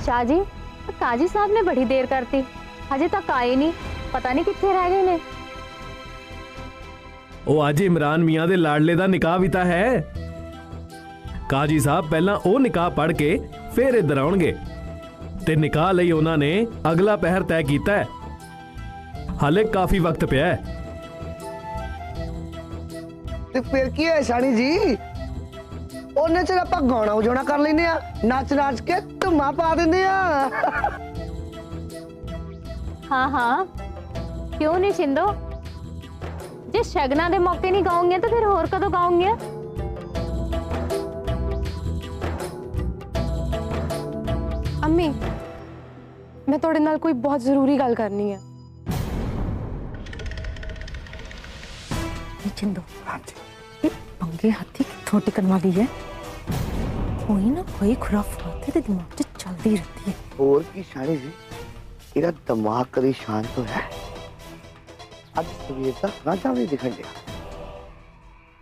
शाह जी, काजी साहब ने बड़ी देर करती, अजे तक आए नहीं, पता नहीं कित्थे रह गए ने। ओ अज इमरान मियां दे लाडले दा निकाह भी तां है। काजी साहब पहला ओ निकाह पढ़ के फिर इधर आउणगे ते निकाह लई उन्हां ने अगला पहर तय कीता है। हाले काफी वक्त पिया है। ते फिर की है शानी जी, ओने चल आपां गाना वजाउणा कर लैने आ, नच नच के धुम्मा पा दिंदे आ। हाँ हाँ, क्यों नहीं छिंदो, जे शगना दे मौके नहीं गाओगे तो फिर होर कदों गाओगे? अम्मी, मैं थोड़े नाल कोई बहुत जरूरी गल करनी है। छिंदो, ये पंगे हाथी कित्थों टिकन वाली है? कोई ना कोई खुराफात ते दिमाग च चलती रहती है। और की शानी जी, तेरा दिमाग कभी शांत तो है? अब सवेर का राजा भी दिखन दिया,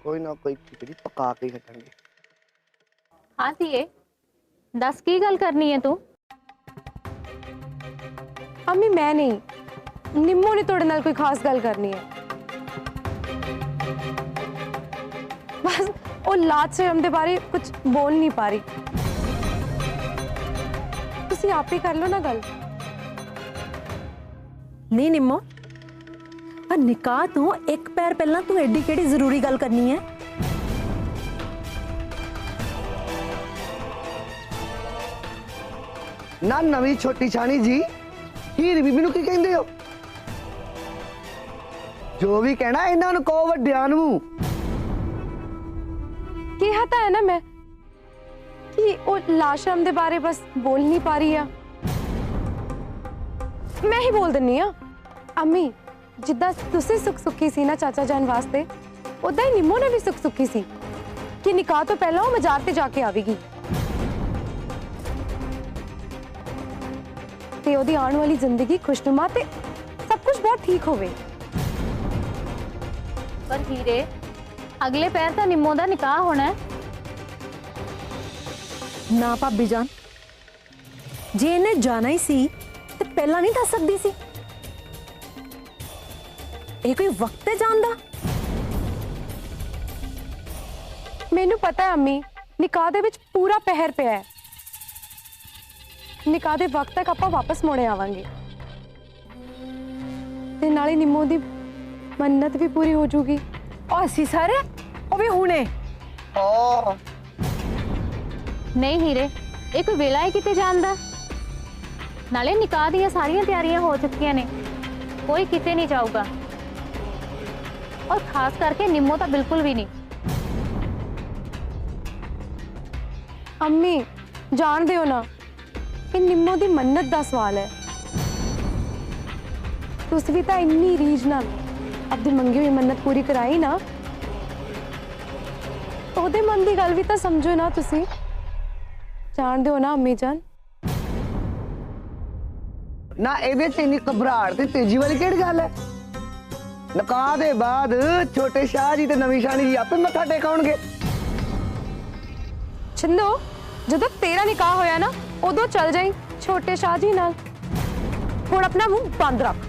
कोई ना कोई खिचड़ी पका के हटेंगे। हाँ धीए, दस की गल करनी है तू? अम्मी मैं नहीं, निम्मो ने थोड़े नाल कोई खास गल करनी है। बस वो लाज से हम दे बारे कुछ बोल नहीं पा रही। तुसी आप ही कर लो ना गल। नहीं निम्मो, पर निकाह तो एक पैर पहला तू एडी केड़ी जरूरी गल करनी है? ना नवी छोटी शानी जी, हीर बीबी नूं की कहंदे हो? जो भी कहना इन्हां नूं कहो वड्डियां नूं। कहा था है ना मैं कि वो लाशरम दे बारे बस बोल नहीं पा रही है। मैं ही बोल दिन्नी आ। अम्मी, जिद्दां तुसी सुख सुखी सी ना चाचा जान वास्ते, उदा ही निम्मो ने भी सुख सुखी सी कि निकाह तो पहला वो मजार ते जाके आवेगी ते ओदी आने वाली जिंदगी खुशनुमा ते सब कुछ बहुत ठीक होवे। पर हीरे, अगले पैर तो निम्मो दा निकाह होना है। ना भाभी जान, जे इन्हें जाना ही सी ते पहला नहीं दस सकदी सी? ये कोई वक्त है जान दा? मैनू पता है अम्मी, निकाह दे विच पूरा पहर पिया है। निकाह दे वक्त तक आपां वापस मुड़े आवांगे ते नाले निम्मो दी मन्नत भी पूरी हो जूगी। और असी सारे ओ भी हुणे नहीं हीरे, ये कोई वेला है किते जान दा? नाले निकाह दी सारियां तैयारियां हो चुकियां ने, कोई किते नहीं जाऊगा, और खास करके निम्मो तो बिल्कुल भी नहीं। अम्मी जान दियो ना, कि निम्मो दी मन्नत दा सवाल है। तुस भी तो इन्नी रीझ नाल अपनी मंगी हुई मन्नत पूरी कराई ना, ओदे मन दी गल भी तो समझो ना तुसी। जान दियो ना अम्मी जान। ना ਇਹਦੇ ਚ ਇੰਨੀ ਘਬਰਾਹਟ ਤੇ ਤੇਜ਼ੀ ਵਾਲੀ ਕਿਹੜੀ ਗੱਲ ਹੈ? ਨਿਕਾਹ ਦੇ ਬਾਅਦ ਛੋਟੇ ਸ਼ਾਹ ਜੀ ਤੇ ਨਵੀਂ ਸ਼ਾਨੀ ਜੀ ਆਪੇ ਮੱਥਾ ਟੇਕਾਉਣਗੇ। छिंदो, जदों तेरा निकाह होया ना, उदों चल जाई छोटे शाह जी नाल। हुण अपना मुंह बंद रख।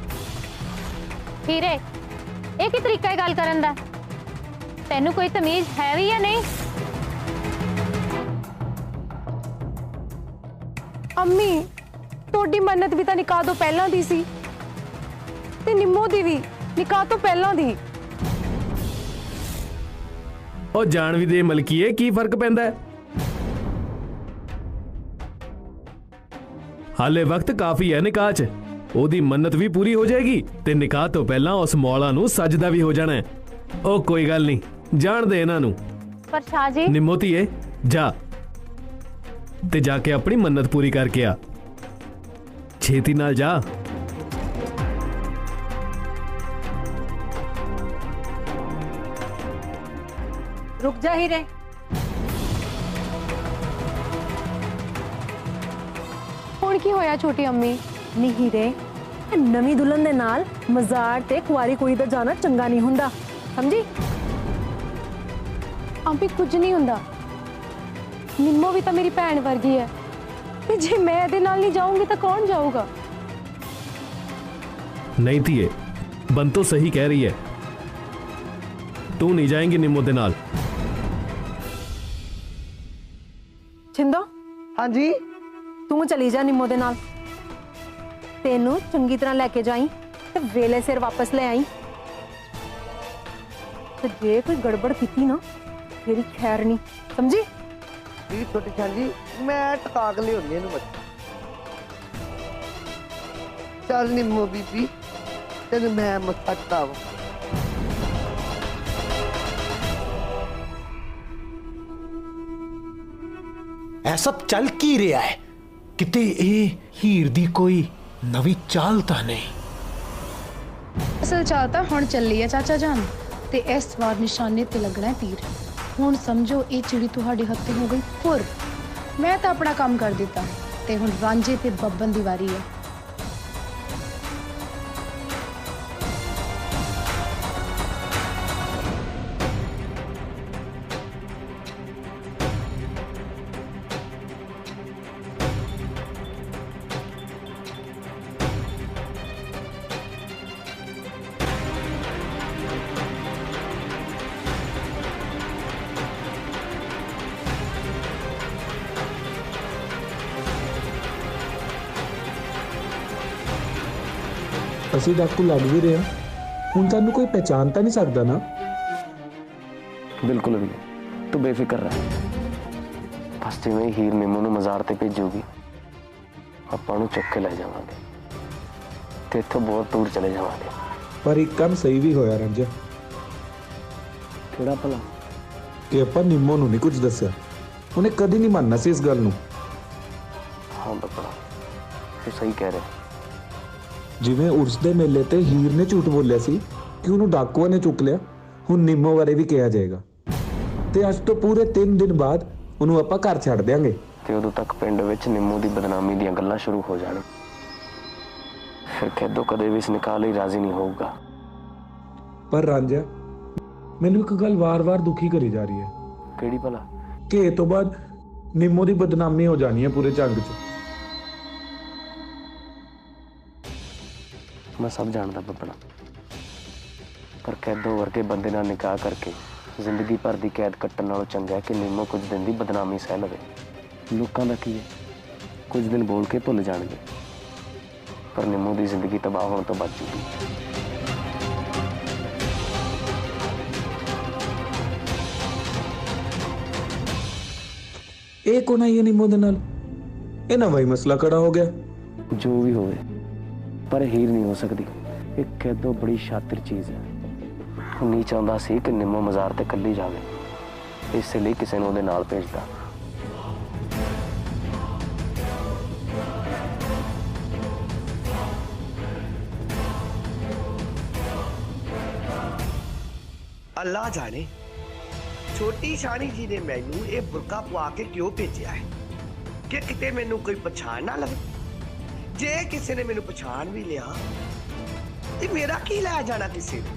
हीरे, ये की तरीका है गल करन दा? तैनू कोई तमीज है भी या नहीं? अम्मी, तोड़ी मन्नत भी तो निकाह तो पहला दी सी ते निम्मो दी भी निकाह तो पहला दी। ओ जान भी दे मलकीए, की फर्क पैंदा है? हाले वक्त काफी है निकाह च, ओदी मन्नत भी पूरी हो जाएगी ते निकाह तो पहला उस मौला नू सजदा भी हो जाना है। ओ कोई गल नहीं, जान दे इन्हां नू। पर शाह जी, निम्मो धीए, जा ते जाके अपनी मन्नत पूरी करके आ, छेती नाल जा। रुक जा हीरे। हुण की होया छोटी अम्मी? नहीं हीरे, नवी दुल्हन दे नाल मजार ते कुआरी कुड़ी दा जाना चंगा नहीं हुंदा, समझी? अम्मी कुछ नहीं हुंदा। निम्मो भी तो मेरी भैन वर्गी है, ਤੇ ਜੇ ਮੈਂ ਇਹਦੇ ਨਾਲ ਨਹੀਂ ਜਾਊਂਗੀ ਤਾਂ ਕੌਣ ਜਾਊਗਾ? नहीं धीए, बंतो सही कह रही है, तू नहीं जाएंगी निम्मो दे नाल। छिंदो हाँ जी तू चली जा निम्मो दे नाल। तेनू चंगी तरह लेके जाई ते वेले सिर वापस ले आई। ते जे कोई गड़बड़ की ना तेरी खैर नहीं, समझी? जी छोटी छान जी, मैं टका के लियानी इहनूं बस। चल निम्मो बीबी, तेन मैं मत्था टकावां। ਇਹ ਸਭ ਚੱਲ ਕੀ ਰਿਹਾ ਹੈ? ਕਿਤੇ ਇਹ ਹੀਰ ਦੀ ਕੋਈ ਨਵੀਂ ਚਾਲ ਤਾਂ ਨਹੀਂ? ਅਸਲ ਚਾਲ ਤਾਂ ਹੁਣ ਚੱਲੀ ਹੈ ਚਾਚਾ ਜਾਨ, ਤੇ ਇਸ ਵਾਰ ਨਿਸ਼ਾਨੇ ਤੇ ਲੱਗਣਾ ਹੈ ਤੀਰ। ਹੁਣ ਸਮਝੋ ਇਹ ਚਿੜੀ ਤੁਹਾਡੇ ਹੱਥੋਂ ਹੋ ਗਈ ਫੁਰ। ਮੈਂ ਤਾਂ ਆਪਣਾ ਕੰਮ ਕਰ ਦਿੱਤਾ ਤੇ ਹੁਣ ਰਾਂਝੇ ਤੇ ਬੱਬਨ ਦੀ ਵਾਰੀ ਹੈ। ਅਸੀਂ ਡਾਕੂ ਲੱਗ ਵੀ ਰਹੇ ਹਾਂ, ਹੁਣ ਤੁਹਾਨੂੰ ਕੋਈ ਪਹਿਚਾਨ ਤਾਂ ਨਹੀਂ ਸਕਦਾ ਨਾ? बिल्कुल भी तू बेफिक्र रह। बस जिवें हीर निम्मो नूं मज़ार ते भेजूगी आपां नूं चुक के ले जावांगे ते इत्थों बहुत दूर चले जावांगे। ਪਰ ਇੱਕ ਕੰਮ ਸਹੀ ਵੀ ਹੋਇਆ ਰਾਂਝਾ, किहड़ा भला? ਕਿ ਆਪਾਂ ਨਿੰਮੋ ਨੂੰ ਨਹੀਂ ਕੁਝ ਦੱਸਿਆ। ਉਹਨੇ ਕਦੀ ਨਹੀਂ ਮੰਨਣਾ ਸੀ ਇਸ ਗੱਲ ਨੂੰ। हाँ बकरा तू सही कह रहा। ਜਿਵੇਂ ਉਰਸ ਦੇ ਮੇਲੇ ਤੇ ਹੀਰ ਨੇ ਝੂਠ ਬੋਲਿਆ ਸੀ ਕਿ ਉਹਨੂੰ ਡਾਕੂਆਂ ਨੇ ਚੁੱਕ ਲਿਆ, ਹੁਣ ਨਿੰਮੋ ਬਾਰੇ ਵੀ ਕਿਹਾ ਜਾਏਗਾ। ਤੇ ਅੱਜ ਤੋਂ ਪੂਰੇ 3 ਦਿਨ ਬਾਅਦ ਉਹਨੂੰ ਆਪਾਂ ਘਰ ਛੱਡ ਦਿਆਂਗੇ। ਤੇ ਉਦੋਂ ਤੱਕ ਪਿੰਡ ਵਿੱਚ ਨਿੰਮੋ ਦੀ ਬਦਨਾਮੀ ਦੀਆਂ ਗੱਲਾਂ ਸ਼ੁਰੂ ਹੋ ਜਾਣ। ਫਿਰ ਖੇਦੋ ਕਦੇ ਵੀ ਇਸ ਨਿਕਾਹ ਲਈ ਰਾਜ਼ੀ ਨਹੀਂ ਹੋਊਗਾ। ਪਰ ਰਾਂਝਾ, ਮੈਨੂੰ ਇੱਕ ਗੱਲ ਵਾਰ-ਵਾਰ ਦੁਖੀ ਕਰੀ ਜਾ ਰਹੀ ਹੈ ਕਿਹੜੀ ਭਲਾ? ਕਿ ਇਹ ਤੋਂ ਬਾਅਦ ਨਿੰਮੋ ਦੀ ਬਦਨਾਮੀ ਹੋ ਜਾਣੀ ਹੈ ਪੂਰੇ ਝੰਗ 'ਚ। ਮੈਂ ਸਭ ਜਾਣਦਾ ਬੱਬਣਾ, ਪਰ ਕੈਦੋ ਵਰਗੇ ਬੰਦੇ ਨਾਲ ਨਿਕਾਹ ਕਰਕੇ ਜ਼ਿੰਦਗੀ ਭਰ ਦੀ ਕੈਦ ਕੱਟਣ ਨਾਲੋਂ ਚੰਗਾ ਹੈ ਕਿ ਨਿੰਮੋ ਕੁਝ ਦਿਨ ਦੀ ਬਦਨਾਮੀ ਸਹਿ ਲਵੇ। ਲੋਕਾਂ ਦਾ ਕੀ ਹੈ, ਕੁਝ ਦਿਨ ਬੋਲ ਕੇ ਭੁੱਲ ਜਾਣਗੇ, ਪਰ ਨਿੰਮੋ ਦੀ ਜ਼ਿੰਦਗੀ ਤਬਾਹ ਹੋਣ ਤੋਂ ਬਚ ਜੂਗੀ। ਇਹ ਕੋਣ ਆਈ ਹੈ ਨਿੰਮੋ ਦੇ ਨਾਲ? ਇਹ ਨਵਾਂ ਹੀ ਮਸਲਾ ਖੜਾ ਹੋ ਗਿਆ। ਜੋ ਵੀ ਹੋਵੇ, ਪਰ ਹੀਰ ਨਹੀਂ ਹੋ ਸਕਦੀ। ਇਹ ਕੈਦੋ ਬੜੀ ਸ਼ਾਤਿਰ ਚੀਜ਼ ਹੈ। ਉਹ ਨਹੀਂ ਚਾਹੁੰਦਾ ਸੀ ਕਿ ਨਿੰਮੋ ਮਜ਼ਾਰ ਤੇ ਇਕੱਲੀ ਜਾਵੇ, ਇਸੇ ਲਈ ਕਿਸੇ ਨੂੰ ਉਹਦੇ ਨਾਲ ਭੇਜਦਾ। अल्लाह जाने छोटी शानी जी ने मैनू ये बुरका पवा के क्यों भेजा है कि किते मैनू कोई पछाण ना लवे। जे किसी ने मैनू पछाण भी लिया ते मेरा की लै जाना किसी ने।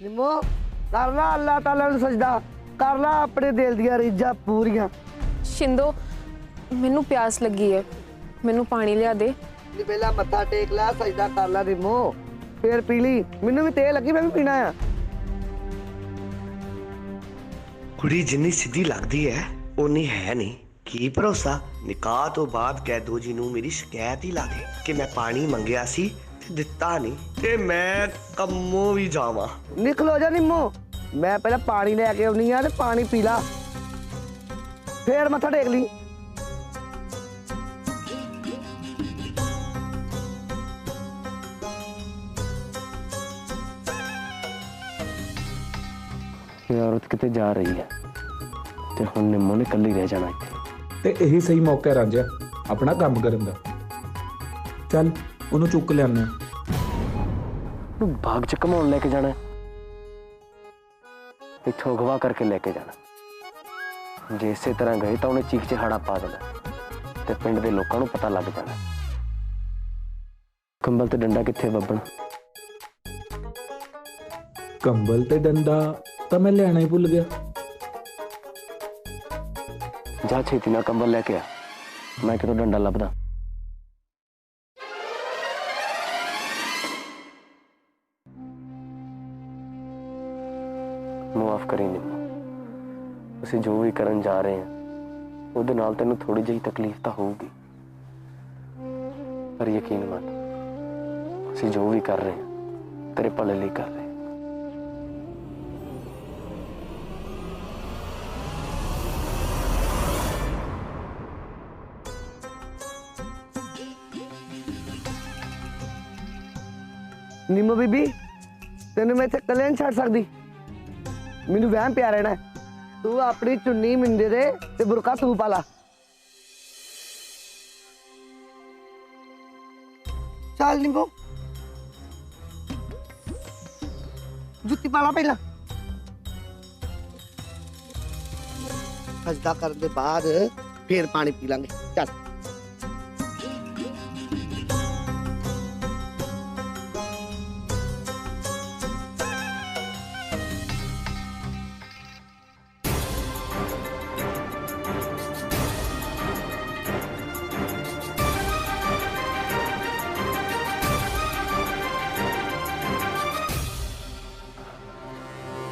निम्मो कर ला अल्लाह ताला नू सजदा, कर ला अपने दिल दियां रीझां पूरियां। ਸ਼ਿੰਦੋ, ਮੈਨੂੰ ਪਿਆਸ ਲੱਗੀ ਹੈ, ਮੈਨੂੰ ਪਾਣੀ ਲਿਆ ਦੇ। जी पहला मत्था टेक ला, सजदा कर ला निम्मो, फिर पी ली। मैनू भी तेल लगी, मैं भी पीना है। कुड़ी जिन्नी सीधी लगदी है उन्नी है नहीं। की भरोसा निकाह तो बाद कैदो जी नू मेरी शिकायत ही ला दे कि मैं पानी मंगया सी ते दिता नहीं ते मैं कम्मों भी जावां। निकलो जा निम्मो, मैं पहले पानी लेके आउनी आ ते पानी पी ला, फिर मत्था टेक ली। औरत किते जा रही है ते हुण निम्मो ने कल्ली रह जाना इत्थे। ਤੇ ਇਹੀ ਸਹੀ ਮੌਕਾ ਹੈ ਰਾਂਝਾ ਆਪਣਾ ਕੰਮ ਕਰਨ ਦਾ। ਚੱਲ ਉਹਨੂੰ ਚੁੱਕ ਲਿਆਉਂਦੇ ਹਾਂ। ਬਾਗ ਚ ਘਮਾਉਣ ਲੈ ਕੇ ਜਾਣਾ, ਇੱਥੋਂ ਅਗਵਾ ਕਰਕੇ ਲੈ ਕੇ ਜਾਣਾ। ਜੇ ਇਸੇ ਤਰ੍ਹਾਂ ਗਏ ਤਾਂ ਉਹਨੇ ਚੀਕ ਚਿਹਾੜਾ ਪਾ ਦੇਣਾ ਤੇ ਪਿੰਡ ਦੇ ਲੋਕਾਂ ਨੂੰ ਪਤਾ ਲੱਗ ਜਾਣਾ। ਕੰਬਲ ਤੇ ਡੰਡਾ ਕਿੱਥੇ ਬੱਬਣ? ਕੰਬਲ ਤੇ ਡੰਡਾ ਤਾਂ ਮੈਂ ਲੈਣਾ ਹੀ ਭੁੱਲ ਗਿਆ। ਜਾ ਛੇਤੀ ਨਾਲ ਕੰਬਲ ਲੈ ਕੇ ਆ, ਮੈਂ ਕਿਤੋਂ ਡੰਡਾ ਲੱਭਦਾ। ਮਾਫ ਕਰੀ ਨਿੰਮੋ, ਅਸੀਂ ਜੋ ਵੀ ਕਰਨ ਜਾ ਰਹੇ ਹਾਂ ਉਹਦੇ ਨਾਲ ਤੈਨੂੰ ਥੋੜੀ ਜਿਹੀ ਤਕਲੀਫ ਤਾਂ ਹੋਊਗੀ, ਪਰ ਯਕੀਨ ਮੰਨ, ਅਸੀਂ ਜੋ ਵੀ ਕਰ ਰਹੇ ਹਾਂ ਤੇਰੇ ਭਲੇ ਲਈ ਕਰ ਰਹੇ ਹਾਂ। ਨਿੰਮੋ ਬੀਬੀ, ਤੈਨੂੰ ਮੈਂ ਇੱਥੇ ਇਕੱਲੇ ਨਹੀਂ ਛੱਡ ਸਕਦੀ। ਮੈਨੂੰ ਵਹਿਮ ਪਿਆ ਰਹਿਣਾ। ਤੂੰ ਆਪਣੀ ਚੁੰਨੀ ਮਿੰਦੇ ਦੇ ਤੇ ਬੁਰਕਾ ਤੂੰ ਪਾ ਲਾ। ਚੱਲ ਨਿੰਮੋ, ਜੁੱਤੀ ਪਾ ਲਾ ਪਹਿਲਾਂ। ਸਜਦਾ ਕਰਨ ਦੇ ਬਾਅਦ ਫੇਰ ਪਾਣੀ ਪੀ ਲਾਂਗੇ। ਚੱਲ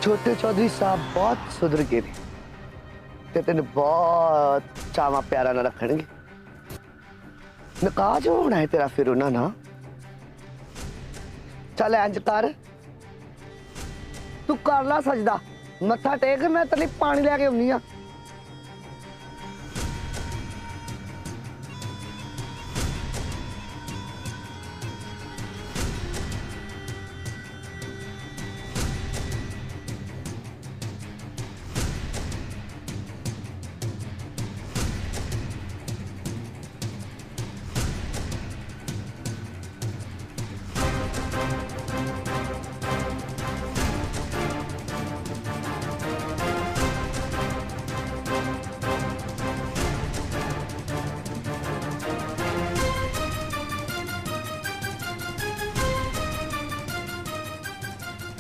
छोटे चौधरी साहब बहुत सुधर गए ने ते तेन बहुत चावा प्यारा ना रखणगे। निकाह जो होना है तेरा फिर उन्हां ना। चल इंज कर, तू कर ला सजदा, मत्था टेक, मैं तेरे पानी लेके आउनी आ।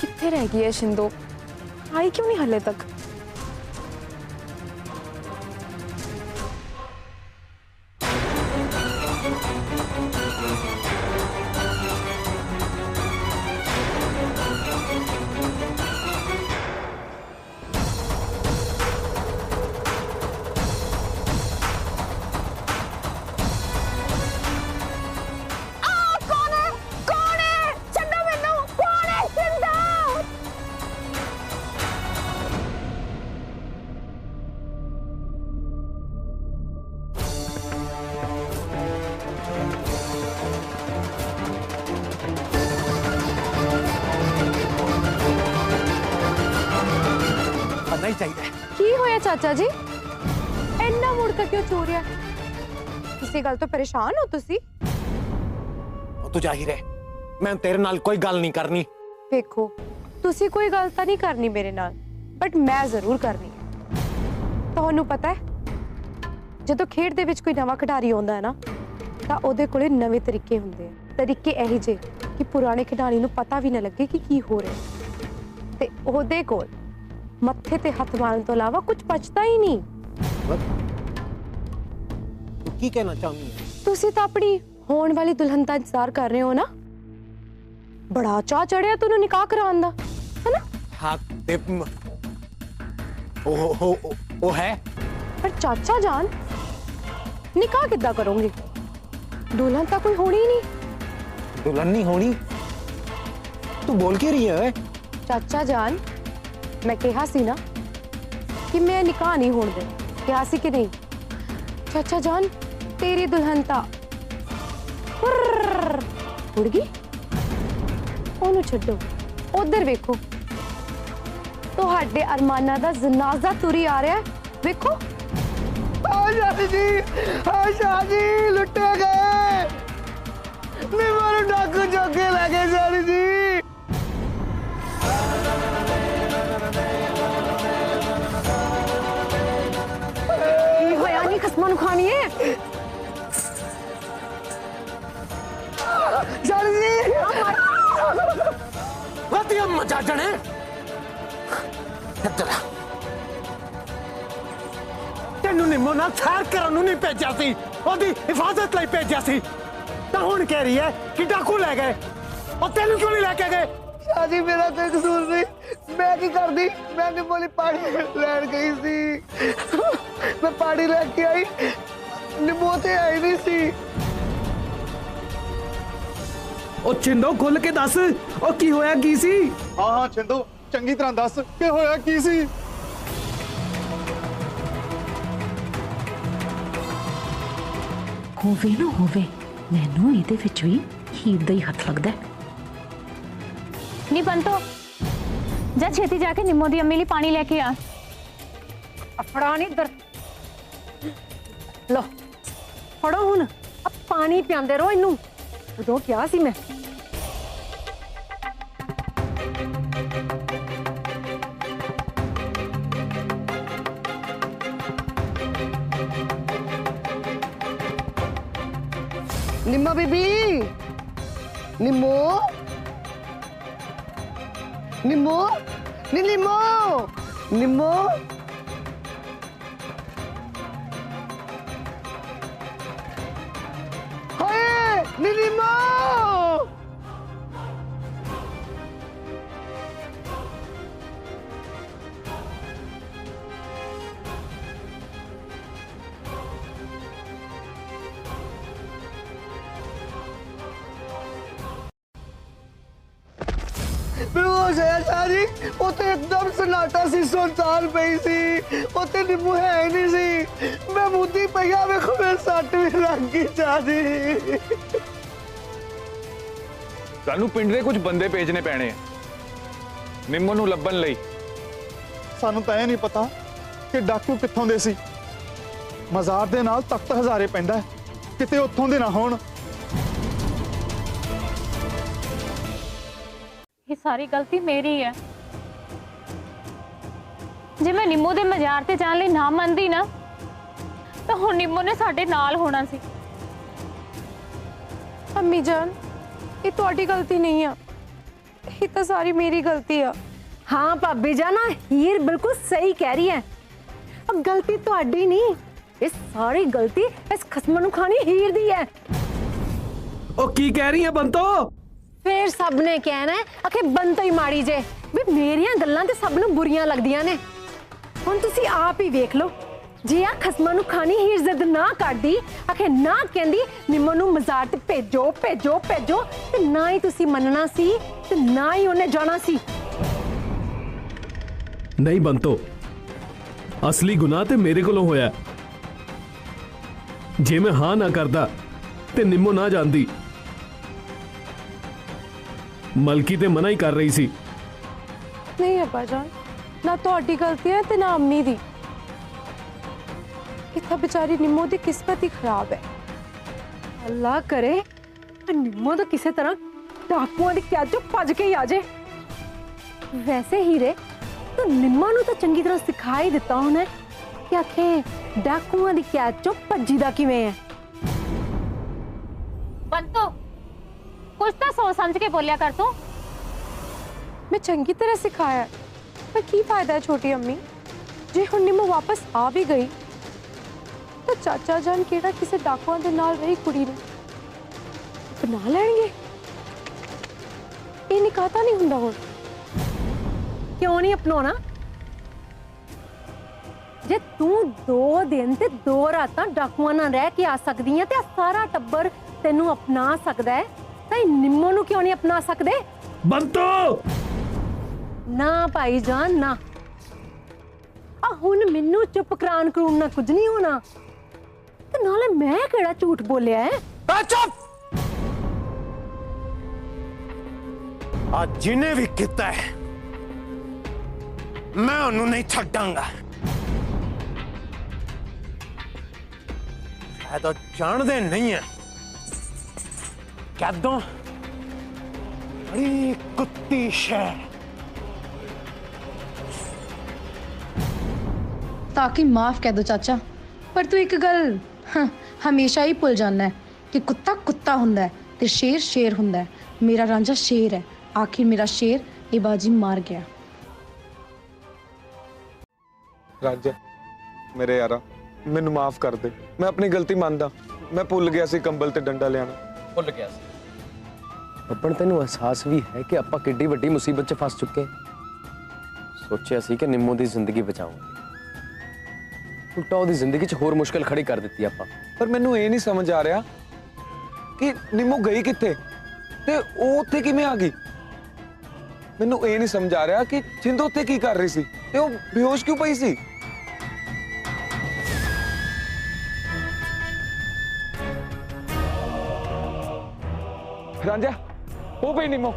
कित्थे रह गई है शिंदो? आई क्यों नहीं हले तक? की होया चाचा जी? इन्ना मुड़का क्यों चो रहा? किसी गल तो परेशान हो तुसी? तू जा ही रह, मैं तेरे नाल कोई गल नहीं करनी। देखो, तुसी कोई गल तां नहीं करनी मेरे नाल, बट मैं जरूर करनी है। तुहानू पता है, जदों खेड दे विच कोई नवा खिडारी आउंदा है ना, तां ओहदे कोले नवे तरीके हुंदे हैं। तरीके इहो जे कि पुराने खिडारी नू पता भी ना लगे कि की हो रहा है। ते ओहदे कोल मत्थे ते हथ मारन तो अलावा कुछ बचता ही नहीं। तू की कहना चाहनी है? तुसी तां अपनी होने वाली दुल्हन दा इंतजार कर रहे हो ना? बड़ा चाह चढ़िया तूने निकाह कराने दा, है ना? हाँ, ते ओ है। पर चाचा जान, निकाह किद्दां करोगे? दुल्हन तां कोई होनी ही नहीं। दुल्हन नहीं होनी? तू बोल के रही है? चाचा जान, मैं कहा सी ना कि मैं निकाह नहीं होने दे। कहा सी कि नहीं? चाचा जान, तेरी दुल्हन ता उड़ गई। ओनू छड्डो, उधर वेखो, तुहाडे अरमाना दा जनाजा तुरी आ रहा है। वेखो। शाह जी लुटे गए। निम्मो डाकू चुक के ले गए शाह जी। खसमान खानी है मजा जने ਇੱਧਰ ਆ। ਤੈਨੂੰ ਨਿੰਮੋ ਨਾਲ ਸੈਰ ਕਰਨ ਨੂੰ ਨਹੀਂ ਭੇਜਿਆ ਸੀ, ਉਹਦੀ ਹਿਫਾਜ਼ਤ ਲਈ ਭੇਜਿਆ ਸੀ, ਤਾਂ ਹੁਣ ਕਹਿ ਰਹੀ ਹੈ ਕਿ ਡਾਕੂ ਲੈ ਗਏ। ਉਹ ਤੈਨੂੰ ਕਿਉਂ ਨਹੀਂ ਲੈ ਕੇ ਗਏ? शादी मेरा कोई कसूर नहीं, मैं की कर दी, मैंने बोली पानी लैन गई सी, मैं पानी लेके आई, निम्मो ते आई नहीं सी। ਉਹ ਛਿੰਦੋ ਖੁੱਲ ਕੇ ਦੱਸ, ਉਹ ਕੀ ਹੋਇਆ ਕੀ ਸੀ? ਹਾਂ ਹਾਂ ਛਿੰਦੋ ਚੰਗੀ ਤਰ੍ਹਾਂ ਦੱਸ ਕੀ ਹੋਇਆ ਕੀ ਸੀ। ਹੋਵੇ ਨਾ ਹੋਵੇ, ਮੈਨੂੰ ਇਹਦੇ ਵਿੱਚ ਵੀ ਹੀਰ ਦਾ ਹੀ ਹੱਥ ਲੱਗਦਾ ਹੈ। ਨੀ ਬੰਤੋ, ਜਾ ਛੇਤੀ ਜਾके ਨਿੰਮੋ ਦੀ ਅੰਮੀ ਲਈ ਪਾਣੀ ਲੈ ਕੇ ਆ। ਫੜਾ ਨਹੀਂ ਇੱਧਰ, ਲੋ ਫੜੋ ਹੁਣ, ਆ ਪਾਣੀ ਪਿਆਉਂਦੇ ਰਹੋ ਇਹਨੂੰ। ਉਦੋਂ ਕਿਹਾ ਸੀ ਮੈਂ। निम्मा बीबी, निम्मो, निम्मो, निम्मो, निम्मो। हाय, निम्मो। बेहोश है सारी, उते एकदम सन्नाटा सी, सुनसान पई सी, उते निम्मो है ही नहीं सी। मैं मुद्दी पईया वेखो मेरे सट भी लग गई सारी। ਸਾਨੂੰ ਪਿੰਡ ਦੇ ਕੁਝ ਬੰਦੇ ਭੇਜਣੇ ਪੈਣੇ ਆ ਨਿੰਮੋ ਨੂੰ ਲੱਭਣ ਲਈ। ਸਾਨੂੰ ਤਾਂ ਇਹ ਨਹੀਂ ਪਤਾ ਕਿ ਡਾਕੂ ਕਿੱਥੋਂ ਦੇ ਸੀ। ਮਜ਼ਾਰ ਦੇ ਨਾਲ ਤਖਤ ਹਜ਼ਾਰੇ ਪੈਂਦਾ ਹੈ, ਕਿਤੇ ਉੱਥੋਂ ਦੇ ਨਾ ਹੋਣ। ਇਹ ਸਾਰੀ ਗਲਤੀ ਮੇਰੀ ਹੈ। ਜੇ ਮੈਂ ਨਿੰਮੋ ਦੇ ਮਜ਼ਾਰ ਤੇ ਜਾਣ ਲਈ ਨਾ ਮੰਨਦੀ ਨਾ, ਤਾਂ ਹੁਣ ਨਿੰਮੋ ਨੇ ਸਾਡੇ ਨਾਲ ਹੋਣਾ ਸੀ। ਅੰਮੀ ਜਾਨ, ਇਹ ਤੁਹਾਡੀ ਗਲਤੀ ਨਹੀਂ ਆ, ਇਹ ਤਾਂ ਸਾਰੀ ਮੇਰੀ ਗਲਤੀ ਆ। हाँ भाभी जाना, हीर बिल्कुल सही कह रही है। अब गलती ਤੁਹਾਡੀ नहीं, इस सारी गलती इस खसम नूं खानी हीर दी है। ਉਹ ਕੀ ਕਹਿ ਰਹੀ ਹੈ ਬੰਤੋ? फिर सब ने कहना है आखे ਬੰਤੋ ही माड़ी जे भी मेरियां गल्लां ते सब नूं बुरियां लगदियां ने। हुण तुसी आप ही वेख लो, जे आ खसमां नूं खानी हीर जिद ना करदी, आखे ना कहंदी निम्मो नूं मज़ार ते भेजो भेजो भेजो, ते ना ही तुसी मनना सी ते ना ही उन्हें जाना सी। नहीं ਬੰਤੋ, असली गुनाह ते मेरे कोलों होया। जे मैं हाँ ना करदा ते निम्मो ना जांदी। मलकी ते मना ही कर रही सी। नहीं अब्बा जान, ना ਤੁਹਾਡੀ गलती है ते ना अम्मी दी। इतना बेचारी निम्मो दी किस्मत ही खराब है। अल्लाह करे निम्मो तो किसी तरह डाकुआं दी कैद चों भज के ही आ जाए। वैसे हीरे तो निम्मा नूं तो चंगी तरह सिखा ही दिता होना कि आखे डाकुआं दी कैद चों भज्जी दा किवें है। ਬੰਤੋ, कुछ तो सोच समझ के बोलिया कर तू। मैं चंगी तरह सिखाया, पर की फायदा है छोटी अम्मी, जे हुण निम्मो वापस आ भी गई तो चाचा जान केड़ा किसी डाकुआं दे नाल रही कुड़ी नूं अपना लैणगे। ये निकाता नहीं हुंदा हुण। क्यों नहीं अपनाना? जे तू 2 दिन ते 2 रातां डाकुआं नाल रह के आ सकदी है ते सारा टब्बर तेनू अपना सकदा है, तां निम्मो नूं क्यों नहीं अपना सकदे? ਬੰਤੋ ना भाई जान ना, आ हुण मैनू चुप करान करून ना कुछ नहीं होना, ते नाले मैं केड़ा झूठ बोलिया है। चुप! आज जिन्हें भी किया है मैं उन्होंने नहीं छड्डांगा। शायद वो जानते नहीं है कैदों बड़ी कुत्ती शह। ताकि माफ कह दो चाचा, पर तू एक गल हमेशा ही भुल जाना है कि कुत्ता कुत्ता हुंदा है ते शेर शेर हुंदा है। मेरा रांझा शेर है, आखिर मेरा शेर ये बाजी मार गया। ਰਾਜਾ ਮੇਰੇ ਯਾਰਾ ਮੈਨੂੰ ਮਾਫ ਕਰ ਦੇ, ਮੈਂ ਆਪਣੀ ਗਲਤੀ ਮੰਨਦਾ। ਮੈਂ ਭੁੱਲ ਗਿਆ ਸੀ ਕੰਬਲ ਤੇ ਡੰਡਾ ਲਿਆਣਾ। ਭੁੱਲ ਗਿਆ ਸੀ ਬੱਬਣ, ਤੈਨੂੰ ਅਹਿਸਾਸ ਵੀ ਹੈ ਕਿ ਆਪਾਂ ਕਿੱਡੀ ਵੱਡੀ ਮੁਸੀਬਤ 'ਚ ਫਸ ਚੁੱਕੇ। ਸੋਚਿਆ ਸੀ ਕਿ ਨਿੰਮੋ ਦੀ ਜ਼ਿੰਦਗੀ ਬਚਾਵਾਂਗੇ, ਉਲਟਾ ਉਹਦੀ ਜ਼ਿੰਦਗੀ 'ਚ ਹੋਰ ਮੁਸ਼ਕਲ ਖੜੀ ਕਰ ਦਿੱਤੀ ਆਪਾਂ। ਪਰ ਮੈਨੂੰ ਇਹ ਨਹੀਂ ਸਮਝ ਆ ਰਿਹਾ ਕਿ ਨਿੰਮੋ ਗਈ ਕਿੱਥੇ ਤੇ ਉਹ ਉੱਥੇ ਕਿਵੇਂ ਆ ਗਈ। ਮੈਨੂੰ ਇਹ ਨਹੀਂ ਸਮਝ ਆ ਰਿਹਾ ਕਿ ਜਿੰਦੋ ਉੱਥੇ ਕੀ ਕਰ ਰਹੀ ਸੀ ਤੇ ਉਹ ਬੇਹੋਸ਼ ਕਿਉਂ ਪਈ ਸੀ। ਰਾਂਝਾ ਉਹ ਪਈ ਨਿੰਮੋ।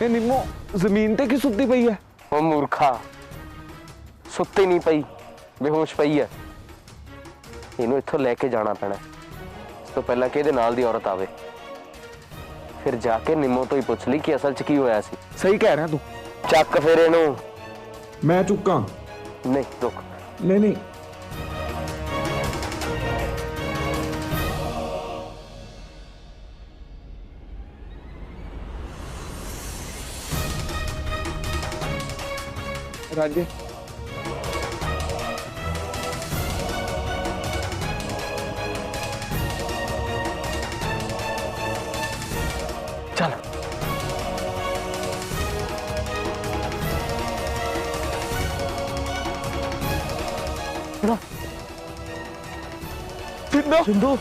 ਇਹ ਨਿੰਮੋ ਜ਼ਮੀਨ ਤੇ ਕੀ ਸੁੱਤੀ ਪਈ ਹੈ? ਉਹ ਮੂਰਖਾ, ਸੁੱਤੀ ਨਹੀਂ ਪਈ, ਬੇਹੋਸ਼ ਪਈ ਹੈ। ਇਹਨੂੰ ਇੱਥੋਂ ਲੈ ਕੇ ਜਾਣਾ ਪੈਣਾ ਇਸ ਤੋਂ ਪਹਿਲਾਂ ਕਿ ਇਹਦੇ ਨਾਲ ਦੀ ਔਰਤ ਆਵੇ। ਫਿਰ ਜਾ ਕੇ ਨਿੰਮੋ ਤੋਂ ਹੀ ਪੁੱਛ ਲਈ ਕਿ ਅਸਲ 'ਚ ਕੀ ਹੋਇਆ ਸੀ। ਸਹੀ ਕਹਿ ਰਿਹਾ ਤੂੰ। ਚੱਕ ਫਿਰ ਇਹਨੂੰ। ਮੈਂ ਚੁੱਕਾਂ। ਨਹੀਂ ਰੁਕ। ਨਹੀਂ ਨਹੀਂ, ਰਾਜੇ ਚੱਲ। ਸਿੰਧੂ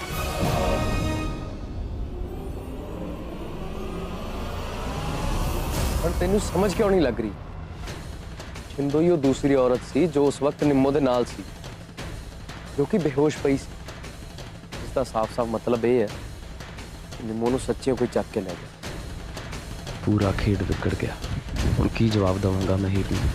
ਪਰ ਤੈਨੂੰ ਸਮਝ ਕਿਉਂ ਨਹੀਂ ਲੱਗ ਰਹੀ? ਛਿੰਦੋ ਹੀ ਉਹ ਦੂਸਰੀ ਔਰਤ ਸੀ ਜੋ ਉਸ ਵਕਤ ਨਿੰਮੋ ਦੇ ਨਾਲ ਸੀ, ਜੋ ਕਿ ਬੇਹੋਸ਼ ਪਈ ਸੀ। ਇਸ ਦਾ ਸਾਫ਼-ਸਾਫ਼ ਮਤਲਬ ਇਹ ਹੈ ਕਿ ਨਿੰਮੋ ਨੂੰ ਸੱਚਿਓ ਕੋਈ ਚੱਕ ਕੇ ਲੈ ਗਿਆ। ਪੂਰਾ ਖੇਡ ਵਿਗੜ ਗਿਆ। ਹੁਣ ਕੀ ਜਵਾਬ ਦਵਾਂਗਾ ਮੈਂ ਹੀਰ ਨੂੰ?